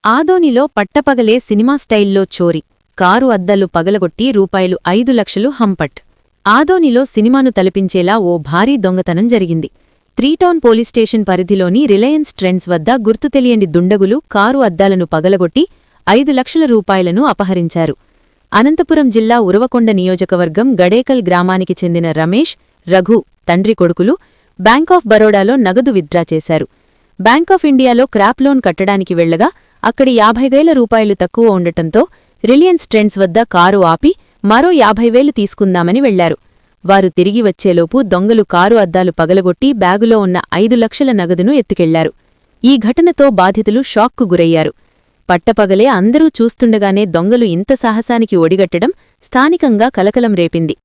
ఆదోనిలో పట్టపగలే సినిమా స్టైల్లో చోరీ కారు అద్దాలు పగలగొట్టి రూ5 లక్షలు హంపట్. ఆదోనిలో సినిమాను తలపించేలా ఓ భారీ దొంగతనం జరిగింది. త్రీటౌన్ పోలీస్ స్టేషన్ పరిధిలోని రిలయన్స్ ట్రెండ్స్ వద్ద గుర్తుతెలియని దుండగులు కారు అద్దాలను పగలగొట్టి 5 లక్షల రూపాయలను అపహరించారు. అనంతపురం జిల్లా ఉరవకొండ నియోజకవర్గం గడేకల్ గ్రామానికి చెందిన రమేష్, రఘు తండ్రి కొడుకులు బ్యాంక్ ఆఫ్ బరోడాలో నగదు విత్డ్రా చేశారు. బ్యాంక్ ఆఫ్ ఇండియాలో క్రాప్ లోన్ కట్టడానికి వెళ్లగా అక్కడి 50,000 రూపాయలు తక్కువ ఉండటంతో రిలయన్స్ ట్రెండ్స్ వద్ద కారు ఆపి మరో 50,000 తీసుకుందామని వెళ్లారు. వారు తిరిగి వచ్చేలోపు దొంగలు కారు అద్దాలు పగలగొట్టి బ్యాగులో ఉన్న 5 లక్షల నగదును ఎత్తుకెళ్లారు. ఈ ఘటనతో బాధితులు షాక్కు గురయ్యారు. పట్టపగలే అందరూ చూస్తుండగానే దొంగలు ఇంత సాహసానికి ఒడిగట్టడం స్థానికంగా కలకలం రేపింది.